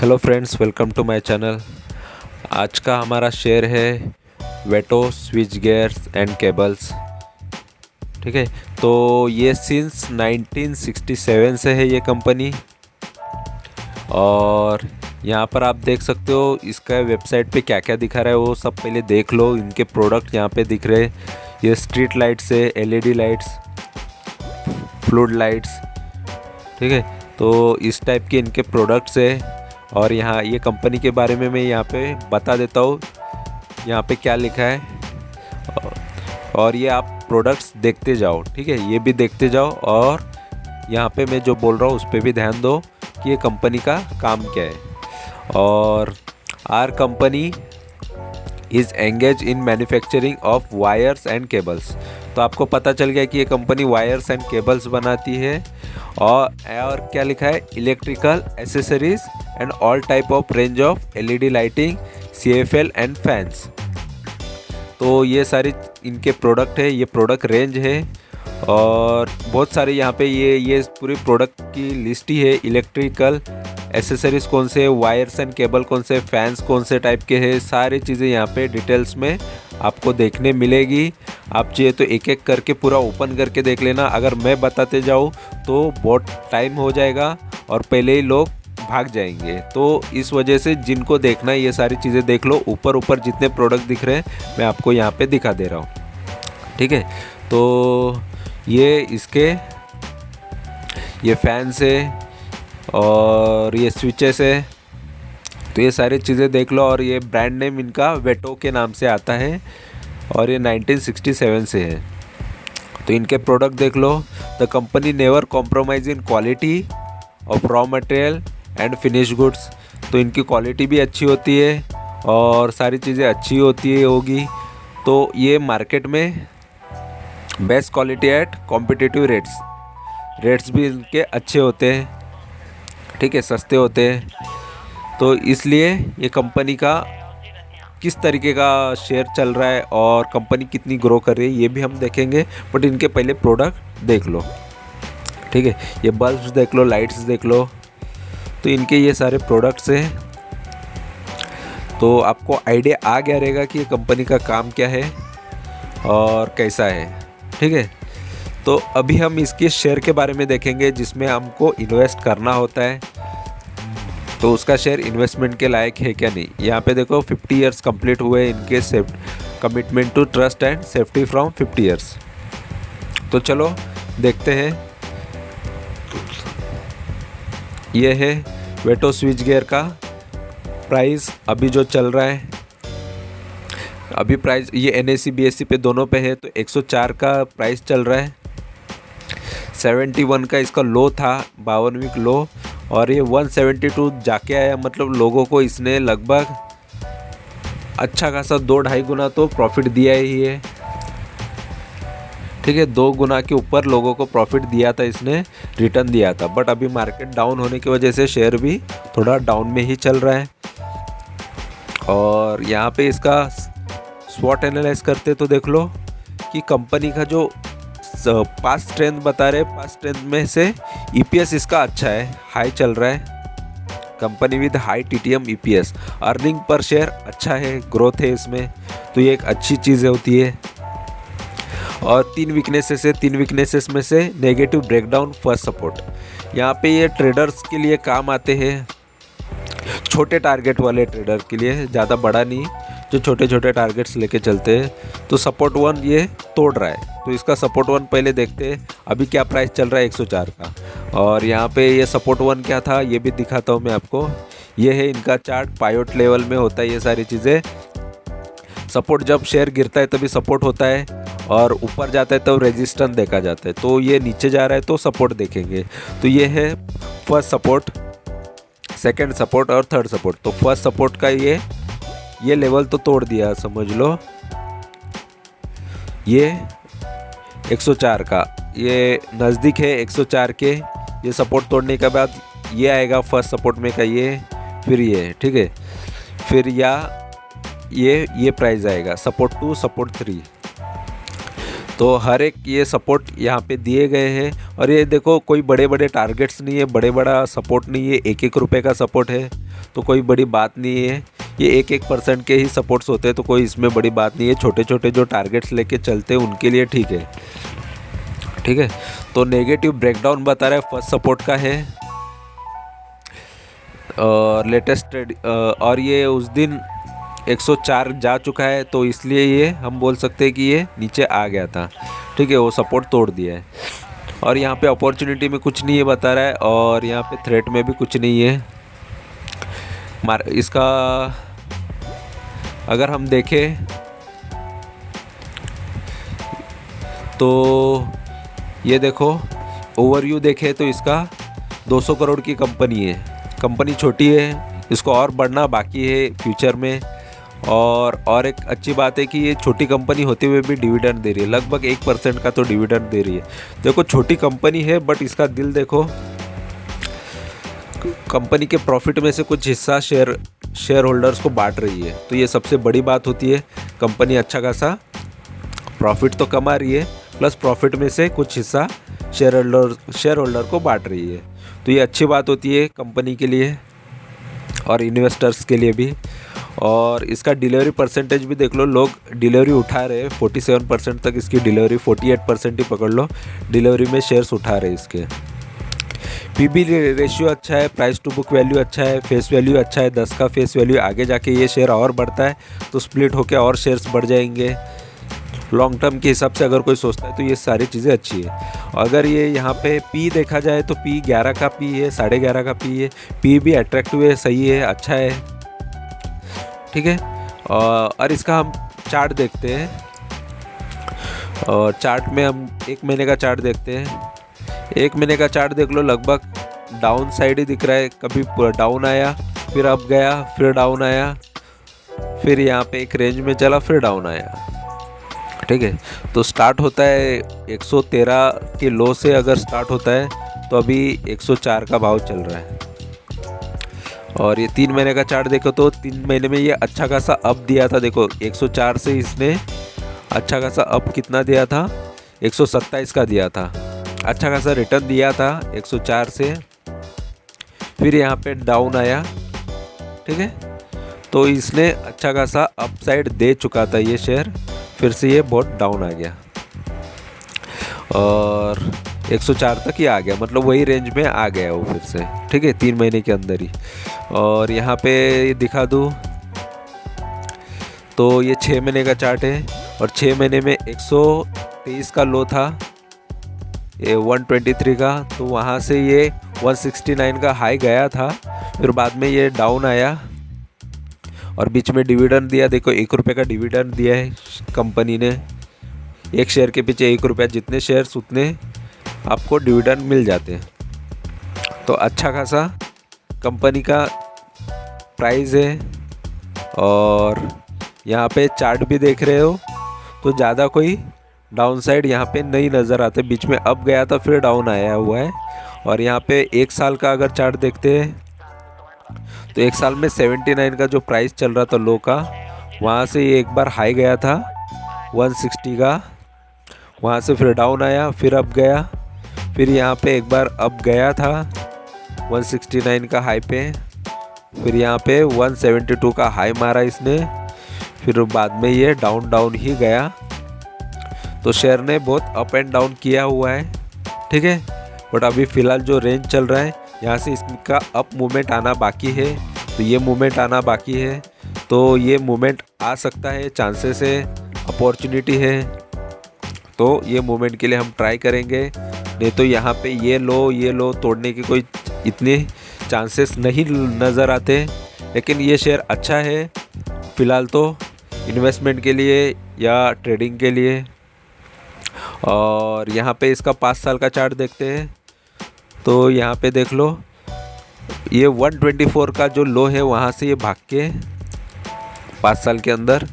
Hello friends, welcome to my channel. आज का हमारा शेयर है Veto switchgears and cables. ठीक है, तो ये सिंस 1967 से है ये कंपनी। और यहाँ पर आप देख सकते हो इसका वेबसाइट पे क्या क्या दिखा रहा है वो सब पहले देख लो। इनके प्रोडक्ट यहाँ पे दिख रहे हैं। ये स्ट्रीट लाइट्स है, एलईडी लाइट्स, फ्लूड लाइट्स। ठीक है, तो इस टाइप के इनके प्रोडक्ट्स है। और यहाँ ये कंपनी के बारे में मैं यहाँ पे बता देता हूँ, यहाँ पे क्या लिखा है। और ये आप प्रोडक्ट्स देखते जाओ, ठीक है, ये भी देखते जाओ। और यहाँ पे मैं जो बोल रहा हूँ उस पर भी ध्यान दो कि ये कंपनी का काम क्या है। और our company is engage in manufacturing of wires and cables. तो आपको पता चल गया कि ये कंपनी वायर्स एंड केबल्स बनाती है। और क्या लिखा है, electrical accessories and all type of range of LED lighting, CFL and fans. तो ये सारी इनके प्रोडक्ट है, ये प्रोडक्ट रेंज है। और बहुत सारे यहाँ पे ये पूरी प्रोडक्ट की लिस्ट ही है। इलेक्ट्रिकल एसेसरीज कौन से, वायर्स एंड केबल कौन से, फैंस कौन से टाइप के हैं, सारी चीज़ें यहाँ पे डिटेल्स में आपको देखने मिलेगी। आप चाहिए तो एक एक करके पूरा ओपन करके देख लेना। अगर मैं बताते जाऊँ तो बहुत टाइम हो जाएगा और पहले ही लोग भाग जाएंगे। तो इस वजह से जिनको देखना है ये सारी चीज़ें देख लो। ऊपर ऊपर जितने प्रोडक्ट दिख रहे हैं मैं आपको यहाँ पे दिखा दे रहा हूँ। ठीक है, तो ये इसके ये फैंस है और ये स्विचेस है। तो ये सारी चीज़ें देख लो। और ये ब्रांड नेम इनका वेटो के नाम से आता है और ये 1967 से है। तो इनके प्रोडक्ट देख लो। The company never compromise in quality of raw material and finish goods. तो इनकी क्वालिटी भी अच्छी होती है और सारी चीज़ें अच्छी होती होगी। तो ये मार्केट में best quality eight competitive rates भी इनके अच्छे होते हैं। ठीक है, सस्ते होते हैं। तो इसलिए ये कंपनी का किस तरीके का शेयर चल रहा है और कंपनी कितनी ग्रो कर रही है ये भी हम देखेंगे। बट इनके पहले प्रोडक्ट देख लो। ठीक है, ये बल्ब्स देख लो, लाइट्स देख लो। तो इनके ये सारे प्रोडक्ट्स हैं। तो आपको आइडिया आ गया रहेगा कि ये कंपनी का काम क्या है और कैसा है। ठीक है, तो अभी हम इसके शेयर के बारे में देखेंगे जिसमें हमको इन्वेस्ट करना होता है। तो उसका शेयर इन्वेस्टमेंट के लायक है क्या नहीं। यहाँ पे देखो 50 इयर्स कंप्लीट हुए इनके commitment to trust and safety from 50 years. तो चलो देखते हैं। ये है वेटो स्विच गियर का प्राइस अभी जो चल रहा है। अभी प्राइस ये NSE BSE पे दोनों पे है। तो 104 का प्राइस चल रहा है। 71 का इसका लो था, 52 वीक लो। और ये 172 जाके आया। मतलब लोगों को इसने लगभग अच्छा खासा 2-2.5 गुना तो प्रॉफिट दिया ही है। ठीक है, 2 गुना के ऊपर लोगों को प्रॉफिट दिया था, इसने रिटर्न दिया था। बट अभी मार्केट डाउन होने की वजह से शेयर भी थोड़ा डाउन में ही चल रहा है। और यहाँ पे इसका स्वॉट एनालाइज करते तो देख लो कि कंपनी का जो पास्ट स्ट्रेंथ बता रहे, पास्ट स्ट्रेंथ में से EPS इसका अच्छा है, हाई चल रहा है। Company with high TTM EPS, earning per share अच्छा है, ग्रोथ है इसमें। तो ये एक अच्छी चीज़ होती है। और 3 वीकनेसेस है, 3 वीकनेसेस में से नेगेटिव ब्रेकडाउन, फर्स्ट सपोर्ट। यहाँ पे ये ट्रेडर्स के लिए काम आते हैं, छोटे टारगेट वाले ट्रेडर के लिए, ज़्यादा बड़ा नहीं, जो छोटे छोटे टारगेट्स लेके चलते हैं। तो सपोर्ट 1 ये तोड़ रहा है। तो इसका सपोर्ट 1 पहले देखते हैं। अभी क्या प्राइस चल रहा है 104 का। और यहाँ पे ये सपोर्ट 1 क्या था ये भी दिखाता हूँ मैं आपको। ये है इनका चार्ट, पायोट लेवल में होता है ये सारी चीज़ें। सपोर्ट जब शेयर गिरता है तभी सपोर्ट होता है और ऊपर जाता है तब रेजिस्टेंस देखा जाता है। तो ये नीचे जा रहा है तो सपोर्ट देखेंगे। तो ये है फर्स्ट सपोर्ट, सेकंड सपोर्ट और थर्ड सपोर्ट। तो फर्स्ट सपोर्ट का ये लेवल तो तोड़ दिया समझ लो। ये 104 का ये नज़दीक है 104 के। ये सपोर्ट तोड़ने के बाद ये आएगा फर्स्ट सपोर्ट में का ये, फिर ये। ठीक है, फिर ये प्राइस आएगा सपोर्ट 2, सपोर्ट 3। तो हर एक ये सपोर्ट यहाँ पे दिए गए हैं। और ये देखो कोई बड़े बड़े टारगेट्स नहीं है, बड़े बड़ा सपोर्ट नहीं है, 1-1 रुपये का सपोर्ट है तो कोई बड़ी बात नहीं है। ये 1% के ही सपोर्ट्स होते हैं तो कोई इसमें बड़ी बात नहीं है। छोटे छोटे जो टारगेट्स लेके चलते हैं उनके लिए ठीक है, ठीक है। तो नेगेटिव ब्रेकडाउन बता रहा है, फर्स्ट सपोर्ट का है और लेटेस्ट ट्रेड, और ये उस दिन 104 जा चुका है तो इसलिए ये हम बोल सकते हैं कि ये नीचे आ गया था, ठीक है, वो सपोर्ट तोड़ दिया है। और यहाँ पे अपॉर्चुनिटी में कुछ नहीं है बता रहा है, और यहाँ पे थ्रेट में भी कुछ नहीं है। इसका अगर हम देखें तो ये देखो ओवरव्यू देखें तो इसका 200 करोड़ की कंपनी है, कंपनी छोटी है, इसको और बढ़ना बाकी है फ्यूचर में। और एक अच्छी बात है कि ये छोटी कंपनी होते हुए भी डिविडेंड दे रही है, लगभग 1% का तो डिविडेंड दे रही है। देखो छोटी कंपनी है बट इसका दिल देखो, कंपनी के प्रॉफिट में से कुछ हिस्सा शेयर होल्डर्स को बांट रही है, तो ये सबसे बड़ी बात होती है। कंपनी अच्छा खासा प्रॉफिट तो कमा रही है, प्लस प्रॉफिट में से कुछ हिस्सा शेयर होल्डर को बांट रही है, तो ये अच्छी बात होती है कंपनी के लिए और इन्वेस्टर्स के लिए भी। और इसका डिलीवरी परसेंटेज भी देख लो, लोग डिलीवरी उठा रहे हैं 47% तक इसकी डिलीवरी, 48% ही पकड़ लो डिलीवरी में शेयर्स उठा रहे हैं इसके। पीबी रेशियो अच्छा है, प्राइस टू बुक वैल्यू अच्छा है, फेस वैल्यू अच्छा है 10 का फेस वैल्यू। आगे जाके ये शेयर और बढ़ता है तो स्प्लिट होकर और शेयर्स बढ़ जाएंगे। लॉन्ग टर्म के हिसाब से अगर कोई सोचता है तो ये सारी चीज़ें अच्छी है। अगर ये यहाँ पे पी देखा जाए तो पी 11 का पी है, 11.5 का पी है, पी भी अट्रैक्टिव है, सही है, अच्छा है, ठीक है। और इसका हम चार्ट देखते हैं, और चार्ट में हम 1 महीने का चार्ट देखते हैं। 1 महीने का चार्ट देख लो, लगभग डाउन साइड ही दिख रहा है, कभी पूरा डाउन आया फिर अप गया फिर डाउन आया, फिर यहाँ पे एक रेंज में चला फिर डाउन आया, ठीक है। तो स्टार्ट होता है 113 के लो से, अगर स्टार्ट होता है तो अभी 104 का भाव चल रहा है। और ये 3 महीने का चार्ट देखो तो 3 महीने में ये अच्छा खासा अप दिया था, देखो 104 से इसने अच्छा खासा अप कितना दिया था, 127 का दिया था, अच्छा खासा रिटर्न दिया था 104 से, फिर यहाँ पे डाउन आया, ठीक है। तो इसने अच्छा खासा अपसाइड दे चुका था ये शेयर, फिर से ये बहुत डाउन आ गया और 104 तक ही आ गया, मतलब वही रेंज में आ गया वो फिर से, ठीक है, 3 महीने के अंदर ही। और यहाँ पे दिखा दूँ तो ये 6 महीने का चार्ट है, और 6 महीने में 123 का लो था, ये 123 का, तो वहाँ से ये 169 का हाई गया था, फिर बाद में ये डाउन आया और बीच में डिविडेंड दिया। देखो 1 रुपये का डिविडेंड दिया है कंपनी ने, एक शेयर के पीछे 1 रुपया, जितने शेयर्स उतने आपको डिविडेंड मिल जाते हैं। तो अच्छा खासा कंपनी का प्राइस है। और यहाँ पे चार्ट भी देख रहे हो तो ज़्यादा कोई डाउन साइड यहाँ पे नहीं नज़र आते, बीच में अप गया था फिर डाउन आया हुआ है। और यहाँ पे 1 साल का अगर चार्ट देखते हैं तो 1 साल में 79 का जो प्राइस चल रहा था लो का, वहाँ से ये एक बार हाई गया था 160 का, वहाँ से फिर डाउन आया फिर अप गया, फिर यहाँ पे एक बार अप गया था 169 का हाई पे, फिर यहाँ पे 172 का हाई मारा इसने, फिर बाद में ये डाउन ही गया। तो शेयर ने बहुत अप एंड डाउन किया हुआ है, ठीक है। बट अभी फ़िलहाल जो रेंज चल रहा है यहाँ से इसका अप मूवमेंट आना बाकी है, तो ये मूवमेंट आना बाकी है, तो ये मूवमेंट आ सकता है, चांसेस है, अपॉर्चुनिटी है, तो ये मूवमेंट के लिए हम ट्राई करेंगे। नहीं तो यहाँ पे ये लो तोड़ने की कोई इतने चांसेस नहीं नज़र आते। लेकिन ये शेयर अच्छा है फ़िलहाल तो इन्वेस्टमेंट के लिए या ट्रेडिंग के लिए। और यहाँ पे इसका 5 साल का चार्ट देखते हैं तो यहाँ पे देख लो, ये 124 का जो लो है वहाँ से ये भाग के 5 साल के अंदर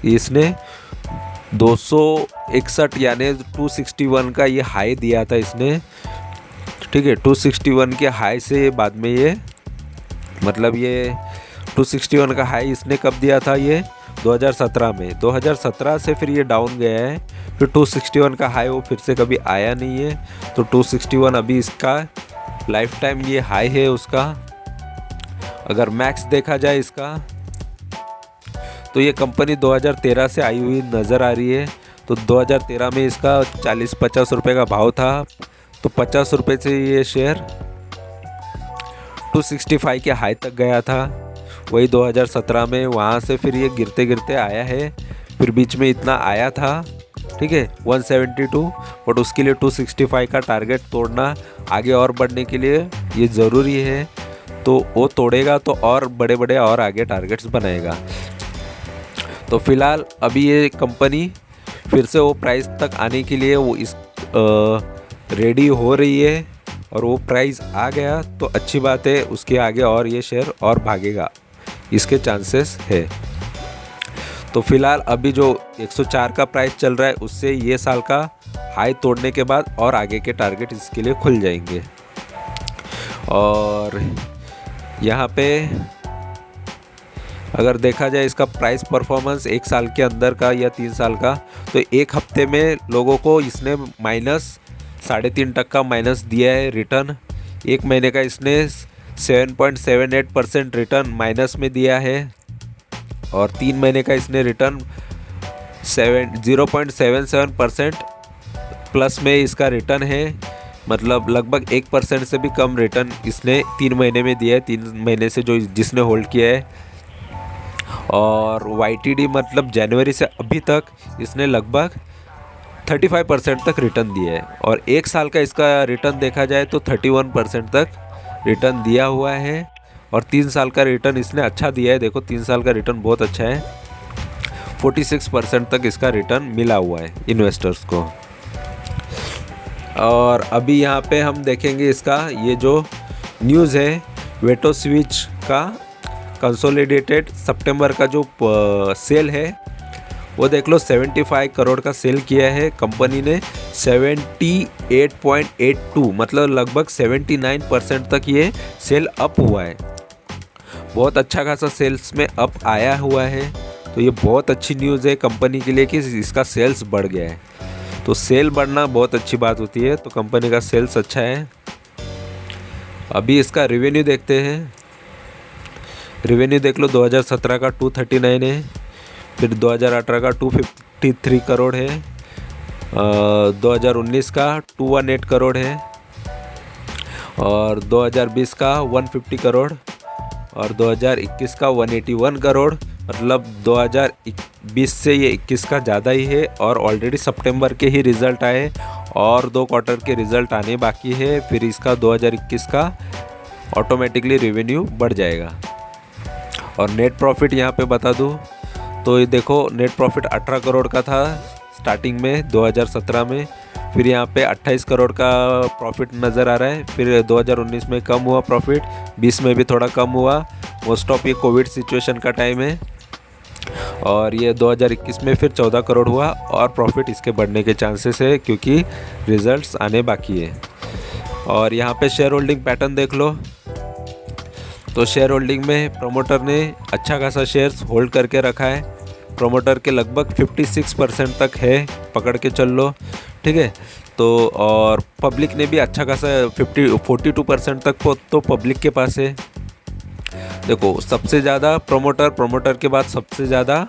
इसने 261 यानी 261 का ये हाई दिया था इसने, ठीक है। 261 के हाई से बाद में ये मतलब ये 261 का हाई इसने कब दिया था, ये 2017 में। 2017 से फिर ये डाउन गया है, फिर 261 का हाई वो फिर से कभी आया नहीं है, तो 261 अभी इसका लाइफ टाइम ये हाई है उसका। अगर मैक्स देखा जाए इसका, तो ये कंपनी 2013 से आई हुई नज़र आ रही है। तो 2013 में इसका 40-50 रुपये का भाव था, तो 50 रुपये से ये शेयर 265 के हाई तक गया था वही 2017 में। वहाँ से फिर ये गिरते गिरते आया है, फिर बीच में इतना आया था, ठीक है 172, बट उसके लिए 265 का टारगेट तोड़ना आगे और बढ़ने के लिए ये ज़रूरी है। तो वो तोड़ेगा तो और बड़े बड़े और आगे टारगेट्स बनाएगा। तो फिलहाल अभी ये कंपनी फिर से वो प्राइस तक आने के लिए वो इस रेडी हो रही है, और वो प्राइस आ गया तो अच्छी बात है, उसके आगे और ये शेयर और भागेगा, इसके चांसेस है। तो फिलहाल अभी जो 104 का प्राइस चल रहा है, उससे ये साल का हाई तोड़ने के बाद और आगे के टारगेट इसके लिए खुल जाएंगे। और यहाँ पे अगर देखा जाए इसका प्राइस परफॉर्मेंस एक साल के अंदर का या 3 साल का, तो एक हफ्ते में लोगों को इसने -3.5% माइनस दिया है रिटर्न। एक महीने का इसने 7.78% रिटर्न माइनस में दिया है, और 3 महीने का इसने रिटर्न 0.77% प्लस में इसका रिटर्न है। मतलब लगभग 1% से भी कम रिटर्न इसने 3 महीने में दिया है, 3 महीने से जो जिसने होल्ड किया है। और YTD मतलब जनवरी से अभी तक इसने लगभग 35% तक रिटर्न दिया है, और एक साल का इसका रिटर्न देखा जाए तो 31% तक रिटर्न दिया हुआ है, और 3 साल का रिटर्न इसने अच्छा दिया है। देखो 3 साल का रिटर्न बहुत अच्छा है, 46% तक इसका रिटर्न मिला हुआ है इन्वेस्टर्स को। और अभी यहाँ पे हम देखेंगे इसका ये जो न्यूज़ है वेटो स्विच का कंसोलिडेटेड सितंबर का जो सेल है वो देख लो, 75 करोड़ का सेल किया है कंपनी ने। 78.82 मतलब लगभग 79% तक ये सेल अप हुआ है। बहुत अच्छा खासा सेल्स में अप आया हुआ है, तो ये बहुत अच्छी न्यूज़ है कंपनी के लिए कि इसका सेल्स बढ़ गया है। तो सेल बढ़ना बहुत अच्छी बात होती है, तो कंपनी का सेल्स अच्छा है। अभी इसका रेवेन्यू देखते हैं। रेवेन्यू देख लो, 2017 का 239 है, फिर 2018 का 253 करोड़ है, 2019 का 218 करोड़ है, और 2020 का 150 करोड़, और 2021 का 181 करोड़। मतलब 2020 से ये 21 का ज़्यादा ही है, और ऑलरेडी सितंबर के ही रिज़ल्ट आए, और 2 क्वार्टर के रिज़ल्ट आने बाकी है। फिर इसका 2021 का ऑटोमेटिकली रेवेन्यू बढ़ जाएगा। और नेट प्रॉफिट यहाँ पे बता दूँ तो ये देखो, नेट प्रॉफिट 18 करोड़ का था स्टार्टिंग में 2017 में, फिर यहाँ पे 28 करोड़ का प्रॉफिट नज़र आ रहा है। फिर 2019 में कम हुआ प्रॉफिट, 20 में भी थोड़ा कम हुआ, मोस्ट ऑफ ये कोविड सिचुएशन का टाइम है। और ये 2021 में फिर 14 करोड़ हुआ, और प्रॉफिट इसके बढ़ने के चांसेस है क्योंकि रिजल्ट्स आने बाकी है। और यहाँ पे शेयर होल्डिंग पैटर्न देख लो, तो शेयर होल्डिंग में प्रमोटर ने अच्छा खासा शेयर्स होल्ड करके रखा है। प्रमोटर के लगभग 56% तक है, पकड़ के चल लो, ठीक है। तो और पब्लिक ने भी अच्छा खासा 42% तक तो पब्लिक के पास है। देखो सबसे ज़्यादा प्रमोटर के बाद सबसे ज़्यादा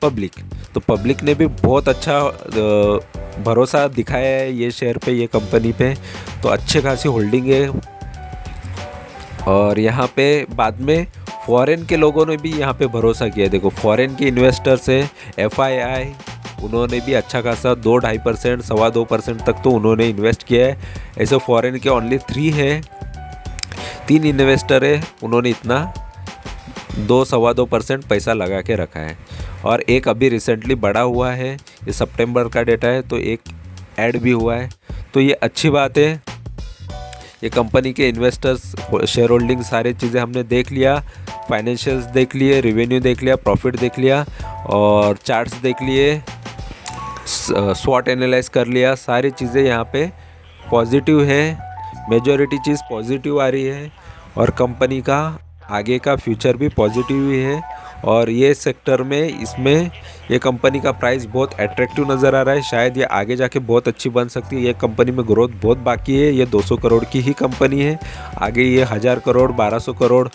पब्लिक, तो पब्लिक ने भी बहुत अच्छा भरोसा दिखाया है ये शेयर पे, ये कंपनी पे, तो अच्छे खासी होल्डिंग है। और यहाँ पे बाद में फॉरेन के लोगों ने भी यहाँ पे भरोसा किया। देखो फॉरेन के इन्वेस्टर्स है FII, उन्होंने भी अच्छा खासा 2-2.5%, 2.25% तक तो उन्होंने इन्वेस्ट किया है। ऐसे फॉरेन के ओनली 3 है, 3 इन्वेस्टर है, उन्होंने इतना 2-2.25% पैसा लगा के रखा है। और एक अभी रिसेंटली बढ़ा हुआ है, ये सितंबर का डेटा है, तो एक ऐड भी हुआ है, तो ये अच्छी बात है। ये कंपनी के इन्वेस्टर्स, शेयर होल्डिंग, सारी चीज़ें हमने देख लिया, फाइनेंशियल्स देख लिए, रेवेन्यू देख लिया, प्रॉफिट देख लिया, और चार्ट्स देख लिए, स्वॉट एनालाइज कर लिया। सारी चीज़ें यहाँ पे पॉजिटिव है, मेजॉरिटी चीज़ पॉजिटिव आ रही है, और कंपनी का आगे का फ्यूचर भी पॉजिटिव ही है। और ये सेक्टर में इसमें ये कंपनी का प्राइस बहुत अट्रैक्टिव नज़र आ रहा है। शायद ये आगे जाके बहुत अच्छी बन सकती है। ये कंपनी में ग्रोथ बहुत बाकी है। ये 200 करोड़ की ही कंपनी है। आगे ये 1000 करोड़, 1200 करोड़,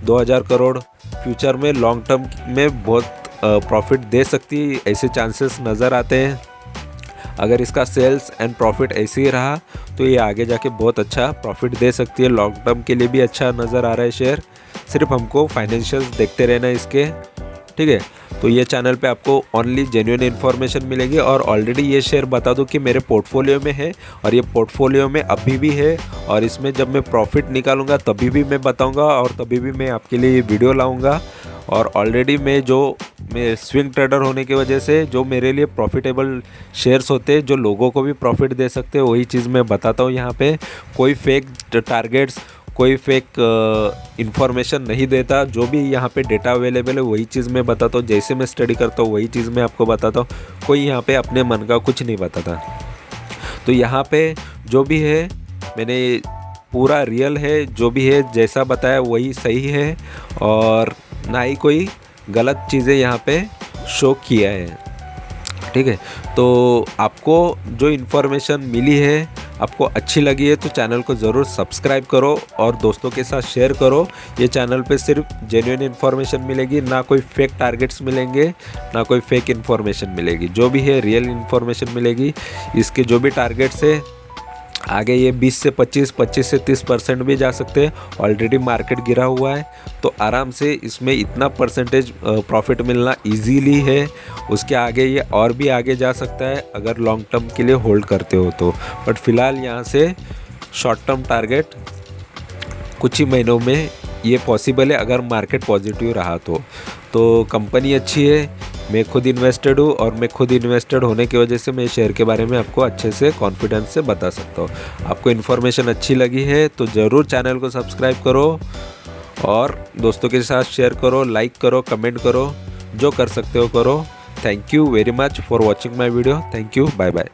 2000 करोड़ फ्यूचर में लॉन्ग टर्म में बहुत प्रॉफिट दे सकती है, ऐसे चांसेस नज़र आते हैं। अगर इसका सेल्स एंड प्रॉफिट ऐसे ही रहा तो ये आगे जाके बहुत अच्छा प्रॉफिट दे सकती है। लॉन्ग टर्म के लिए भी अच्छा नज़र आ रहा है शेयर। सिर्फ हमको फाइनेंशियल्स देखते रहना है इसके, ठीक है। तो ये चैनल पे आपको ओनली जेन्युइन इन्फॉर्मेशन मिलेगी। और ऑलरेडी ये शेयर बता दूं कि मेरे पोर्टफोलियो में है और ये पोर्टफोलियो में अभी भी है। और इसमें जब मैं प्रॉफिट निकालूंगा तभी भी मैं बताऊंगा और तभी भी मैं आपके लिए ये वीडियो लाऊंगा। और ऑलरेडी मैं स्विंग ट्रेडर होने की वजह से जो मेरे लिए प्रॉफिटेबल शेयर्स होते हैं, जो लोगों को भी प्रॉफिट दे सकते हैं, वही चीज़ मैं बताता हूँ यहाँ पे। कोई फेक टारगेट्स, कोई फेक इन्फॉर्मेशन नहीं देता। जो भी यहाँ पे डेटा अवेलेबल है वही चीज़ मैं बताता हूँ। जैसे मैं स्टडी करता हूँ वही चीज़ मैं आपको बताता हूँ। कोई यहाँ पे अपने मन का कुछ नहीं बताता। तो यहाँ पे जो भी है मैंने पूरा रियल है, जो भी है जैसा बताया वही सही है और ना ही कोई गलत चीज़ें यहाँ पे शो किया है, ठीक है। तो आपको जो इन्फॉर्मेशन मिली है आपको अच्छी लगी है तो चैनल को ज़रूर सब्सक्राइब करो और दोस्तों के साथ शेयर करो। ये चैनल पे सिर्फ जेन्युइन इन्फॉर्मेशन मिलेगी, ना कोई फेक टारगेट्स मिलेंगे, ना कोई फेक इन्फॉर्मेशन मिलेगी। जो भी है रियल इन्फॉर्मेशन मिलेगी। इसके जो भी टारगेट्स है आगे ये 20 से 25 से 30% भी जा सकते हैं। ऑलरेडी मार्केट गिरा हुआ है तो आराम से इसमें इतना परसेंटेज प्रॉफिट मिलना इजीली है। उसके आगे ये और भी आगे जा सकता है अगर लॉन्ग टर्म के लिए होल्ड करते हो तो। बट फिलहाल यहाँ से शॉर्ट टर्म टारगेट कुछ ही महीनों में ये पॉसिबल है अगर मार्केट पॉजिटिव रहा तो कंपनी अच्छी है। मैं खुद इन्वेस्टेड हूँ और मैं खुद इन्वेस्टेड होने की वजह से मैं शेयर के बारे में आपको अच्छे से कॉन्फिडेंस से बता सकता हूँ। आपको इन्फॉर्मेशन अच्छी लगी है तो ज़रूर चैनल को सब्सक्राइब करो और दोस्तों के साथ शेयर करो, लाइक करो, कमेंट करो, जो कर सकते हो करो। Thank you very much for watching my video. Thank you, bye bye.